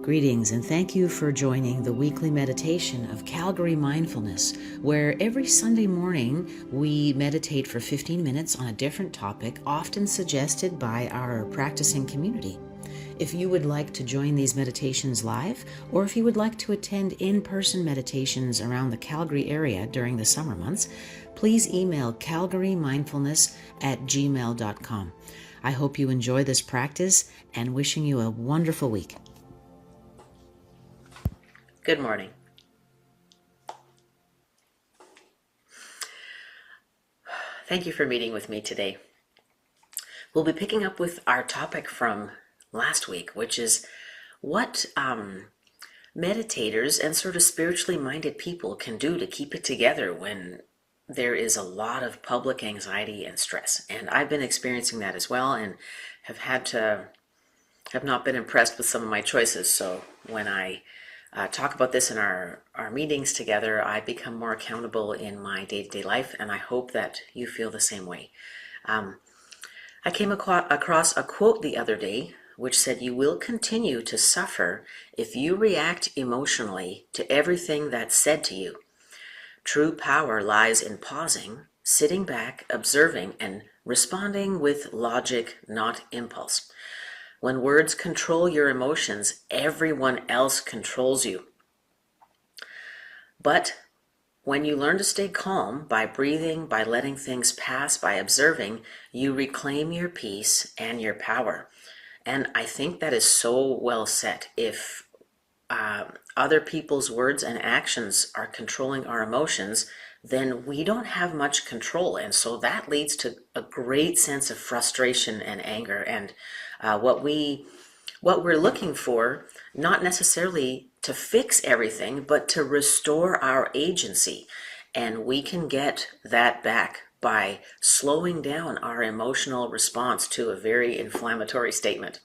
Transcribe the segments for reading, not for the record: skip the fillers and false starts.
Greetings and thank you for joining the weekly meditation of Calgary Mindfulness, where every Sunday morning we meditate for 15 minutes on a different topic, often suggested by our practicing community. If you would like to join these meditations live, or if you would like to attend in-person meditations around the Calgary area during the summer months, please email calgarymindfulness@gmail.com. I hope you enjoy this practice and wishing you a wonderful week. Good morning. Thank you for meeting with me today. We'll be picking up with our topic from last week, which is what meditators and sort of spiritually minded people can do to keep it together when there is a lot of public anxiety and stress. And I've been experiencing that as well and have not been impressed with some of my choices. So when I talk about this in our meetings together, I become more accountable in my day-to-day life, and I hope that you feel the same way. I came across a quote the other day which said, "You will continue to suffer if you react emotionally to everything that's said to you. True power lies in pausing, sitting back, observing, and responding with logic, not impulse. When words control your emotions, everyone else controls you. But when you learn to stay calm by breathing, by letting things pass, by observing, you reclaim your peace and your power." And I think that is so well said. If other people's words and actions are controlling our emotions, then we don't have much control. And so that leads to a great sense of frustration and anger. And what we're looking for, not necessarily to fix everything, but to restore our agency. And we can get that back by slowing down our emotional response to a very inflammatory statement.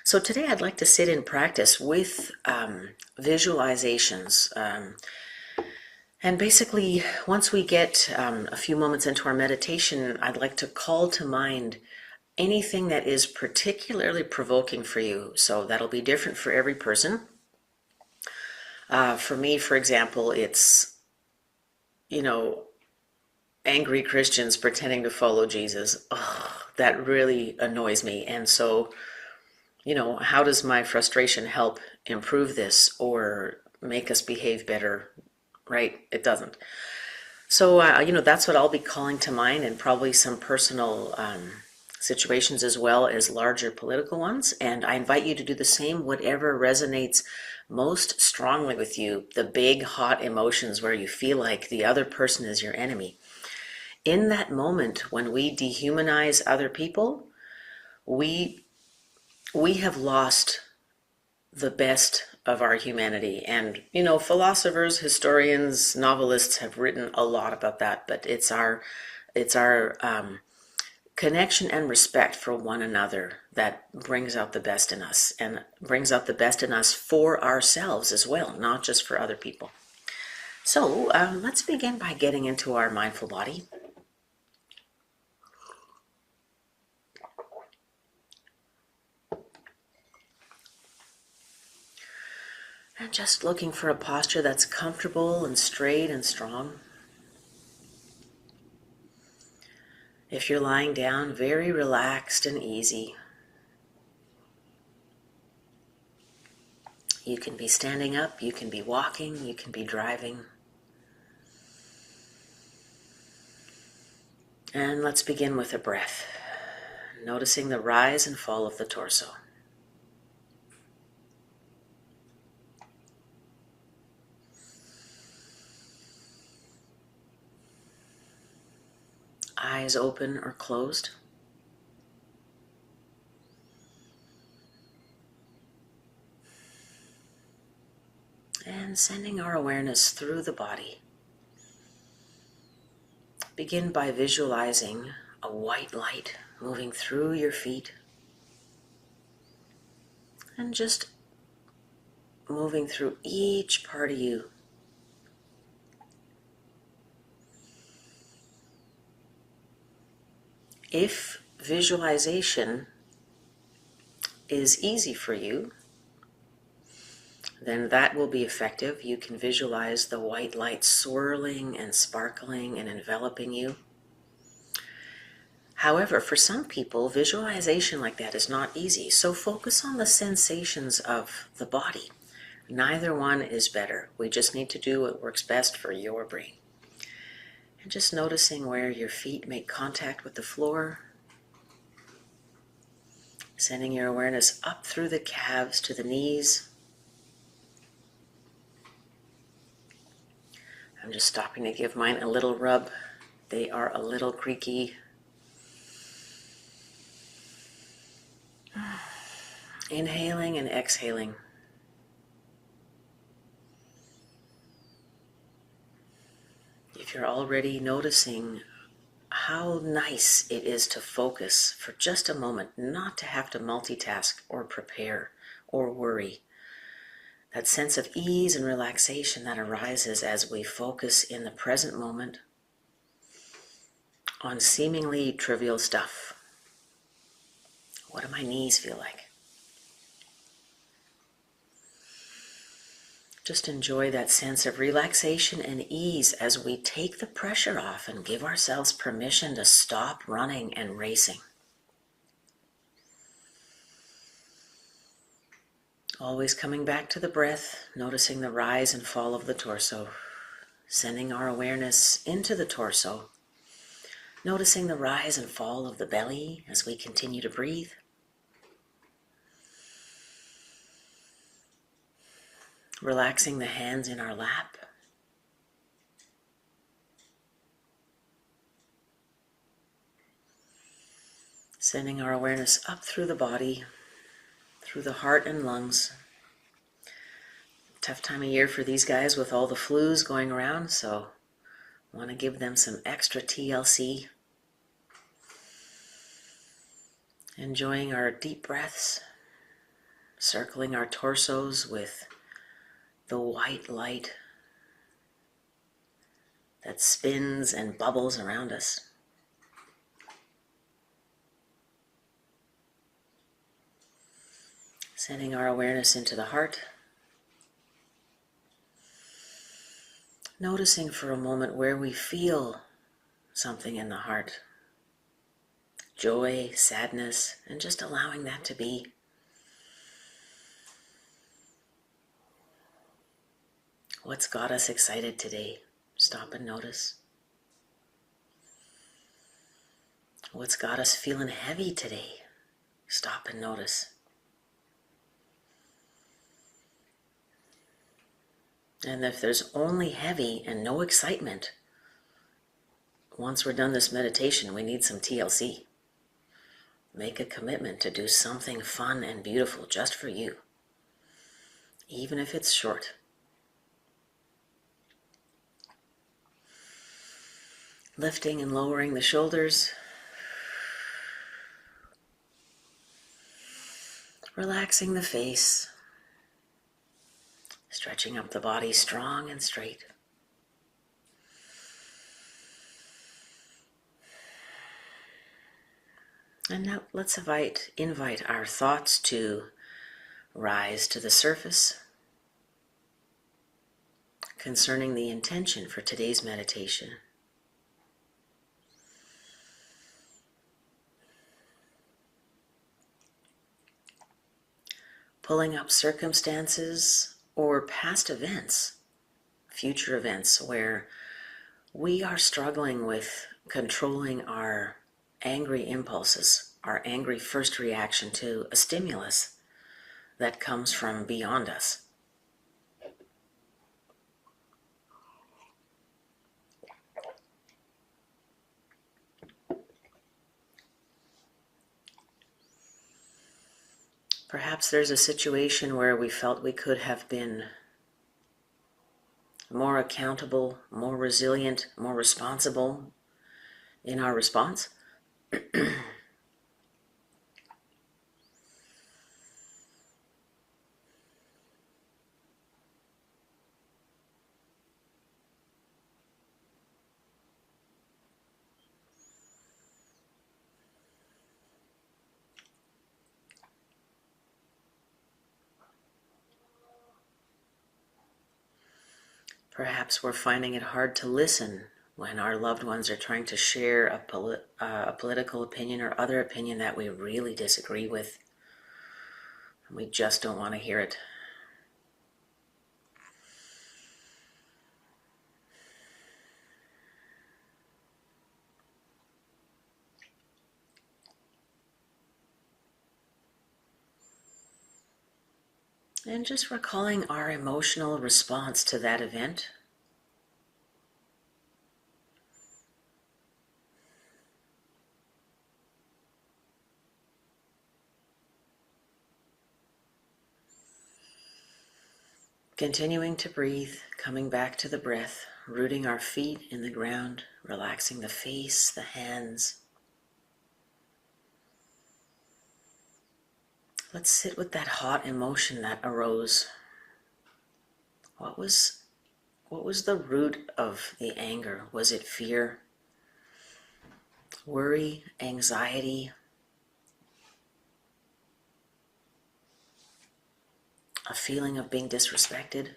So today I'd like to sit in practice with visualizations. And basically, once we get a few moments into our meditation, I'd like to call to mind anything that is particularly provoking for you. So that'll be different for every person. For me, for example, it's, angry Christians pretending to follow Jesus. Oh, that really annoys me. And so, how does my frustration help improve this or make us behave better? Right? It doesn't. So, that's what I'll be calling to mind, and probably some personal situations as well as larger political ones. And I invite you to do the same, whatever resonates most strongly with you, the big hot emotions where you feel like the other person is your enemy. In that moment when we dehumanize other people, we have lost the best of our humanity. And philosophers, historians, novelists have written a lot about that, but it's our connection and respect for one another that brings out the best in us, and brings out the best in us for ourselves as well, not just for other people. So let's begin by getting into our mindful body. And just looking for a posture that's comfortable and straight and strong. If you're lying down, very relaxed and easy. You can be standing up, you can be walking, you can be driving. And let's begin with a breath, noticing the rise and fall of the torso. Eyes open or closed. And sending our awareness through the body. Begin by visualizing a white light moving through your feet and just moving through each part of you. If visualization is easy for you, then that will be effective. You can visualize the white light swirling and sparkling and enveloping you. However, for some people, visualization like that is not easy, so focus on the sensations of the body. Neither one is better. We just need to do what works best for your brain. And just noticing where your feet make contact with the floor, sending your awareness up through the calves to the knees. I'm just stopping to give mine a little rub. They are a little creaky. Inhaling and exhaling. If you're already noticing how nice it is to focus for just a moment, not to have to multitask or prepare or worry. That sense of ease and relaxation that arises as we focus in the present moment on seemingly trivial stuff. What do my knees feel like? Just enjoy that sense of relaxation and ease as we take the pressure off and give ourselves permission to stop running and racing. Always coming back to the breath, noticing the rise and fall of the torso, sending our awareness into the torso, noticing the rise and fall of the belly as we continue to breathe. Relaxing the hands in our lap. Sending our awareness up through the body, through the heart and lungs. Tough time of year for these guys with all the flus going around, so I want to give them some extra TLC. Enjoying our deep breaths, circling our torsos with the white light that spins and bubbles around us. Sending our awareness into the heart. Noticing for a moment where we feel something in the heart. Joy, sadness, and just allowing that to be. What's got us excited today? Stop and notice. What's got us feeling heavy today? Stop and notice. And if there's only heavy and no excitement, once we're done this meditation, we need some TLC. Make a commitment to do something fun and beautiful just for you, even if it's short. Lifting and lowering the shoulders. Relaxing the face. Stretching up the body strong and straight. And now let's invite our thoughts to rise to the surface concerning the intention for today's meditation. Pulling up circumstances or past events, future events where we are struggling with controlling our angry impulses, our angry first reaction to a stimulus that comes from beyond us. Perhaps there's a situation where we felt we could have been more accountable, more resilient, more responsible in our response. Perhaps we're finding it hard to listen when our loved ones are trying to share a political opinion or other opinion that we really disagree with. And we just don't want to hear it. And just recalling our emotional response to that event. Continuing to breathe, coming back to the breath, rooting our feet in the ground, relaxing the face, the hands. Let's sit with that hot emotion that arose. What was the root of the anger? Was it fear, worry, anxiety, a feeling of being disrespected?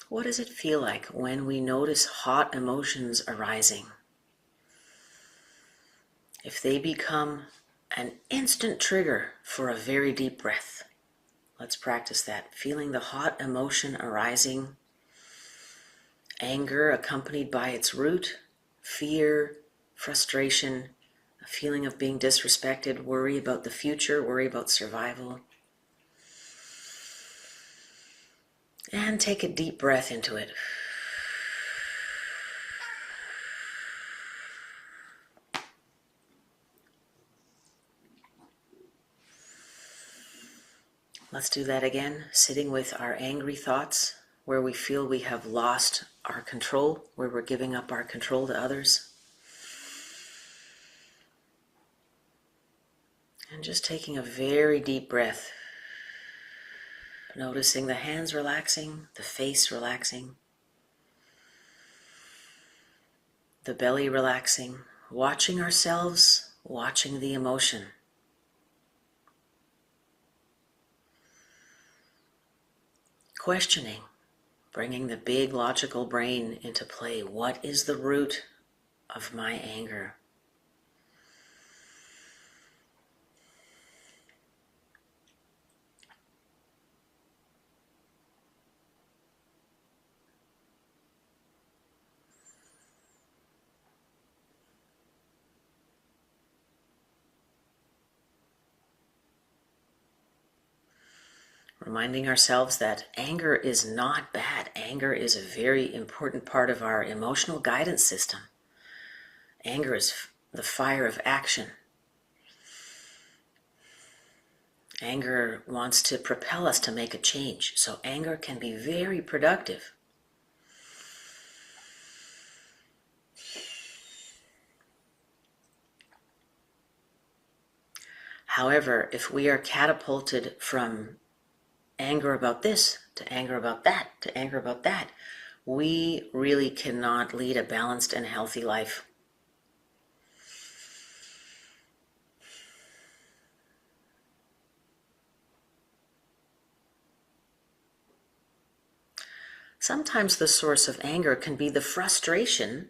What does it feel like when we notice hot emotions arising? If they become an instant trigger for a very deep breath, let's practice that. Feeling the hot emotion arising, anger accompanied by its root, fear, frustration, a feeling of being disrespected, worry about the future, worry about survival. And take a deep breath into it. Let's do that again, sitting with our angry thoughts, where we feel we have lost our control, where we're giving up our control to others. And just taking a very deep breath, noticing the hands relaxing, the face relaxing, the belly relaxing, watching ourselves, watching the emotion. Questioning, bringing the big logical brain into play. What is the root of my anger? Reminding ourselves that anger is not bad. Anger is a very important part of our emotional guidance system. Anger is the fire of action. Anger wants to propel us to make a change. So anger can be very productive. However, if we are catapulted from anger about this, to anger about that, to anger about that, we really cannot lead a balanced and healthy life. Sometimes the source of anger can be the frustration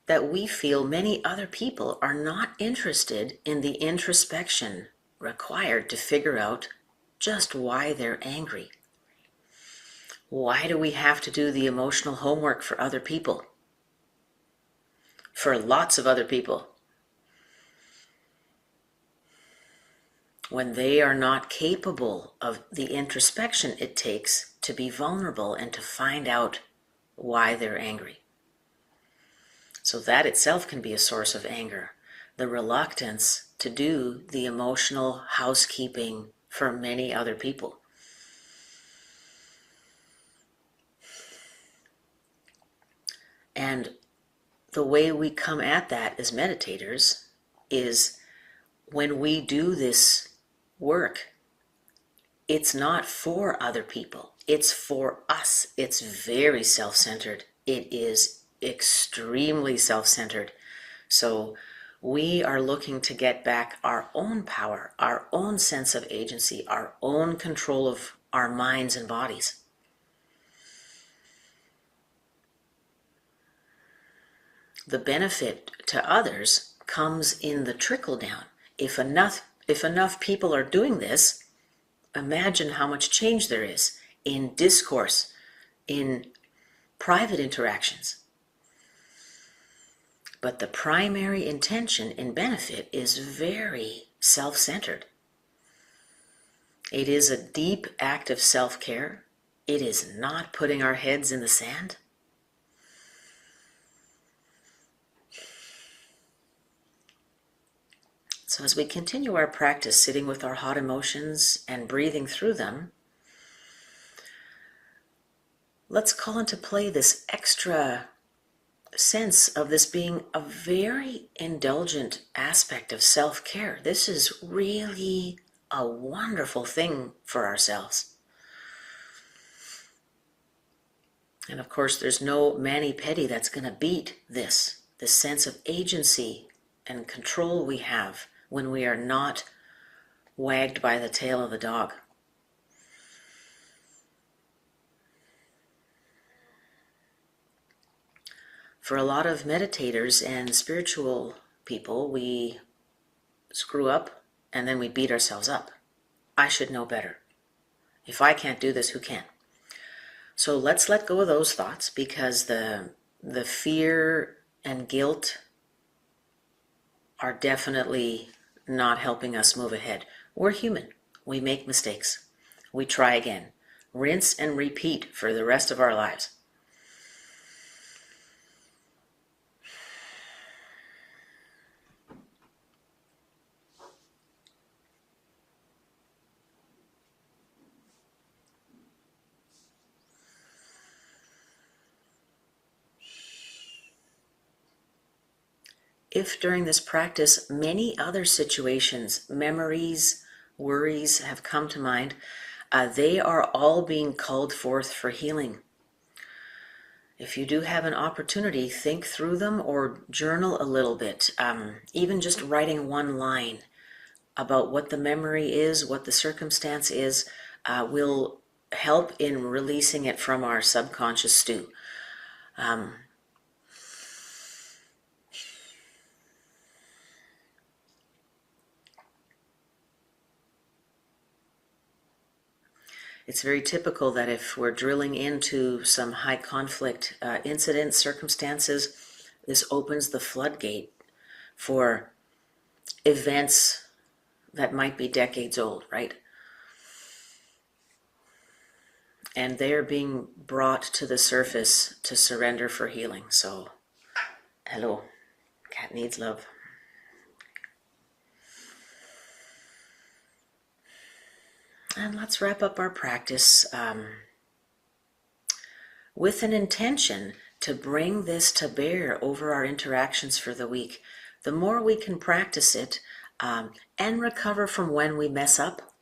that we feel many other people are not interested in the introspection required to figure out just why they're angry. Why do we have to do the emotional homework for other people? For lots of other people. When they are not capable of the introspection it takes to be vulnerable and to find out why they're angry. So that itself can be a source of anger. The reluctance to do the emotional housekeeping for many other people. And the way we come at that as meditators is when we do this work, it's not for other people. It's for us. It's very self-centered. It is extremely self-centered. So we are looking to get back our own power, our own sense of agency, our own control of our minds and bodies. The benefit to others comes in the trickle down. If enough people are doing this, imagine how much change there is in discourse, in private interactions. But the primary intention and benefit is very self-centered. It is a deep act of self-care. It is not putting our heads in the sand. So as we continue our practice sitting with our hot emotions and breathing through them, let's call into play this extra sense of this being a very indulgent aspect of self-care. This is really a wonderful thing for ourselves. And of course, there's no mani-pedi that's going to beat this sense of agency and control we have when we are not wagged by the tail of the dog. For a lot of meditators and spiritual people, we screw up and then we beat ourselves up. I should know better. If I can't do this, who can? So let's let go of those thoughts, because the fear and guilt are definitely not helping us move ahead. We're human. We make mistakes. We try again. Rinse and repeat for the rest of our lives. If during this practice many other situations, memories, worries have come to mind, they are all being called forth for healing. If you do have an opportunity, think through them or journal a little bit. Even just writing one line about what the memory is, what the circumstance is, will help in releasing it from our subconscious stew. It's very typical that if we're drilling into some high conflict incidents, circumstances, this opens the floodgate for events that might be decades old, right? And they're being brought to the surface to surrender for healing. So, hello, cat needs love. And let's wrap up our practice with an intention to bring this to bear over our interactions for the week. The more we can practice it and recover from when we mess up,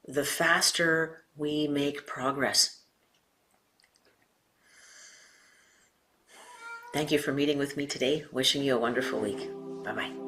the faster we make progress. Thank you for meeting with me today. Wishing you a wonderful week. Bye-bye.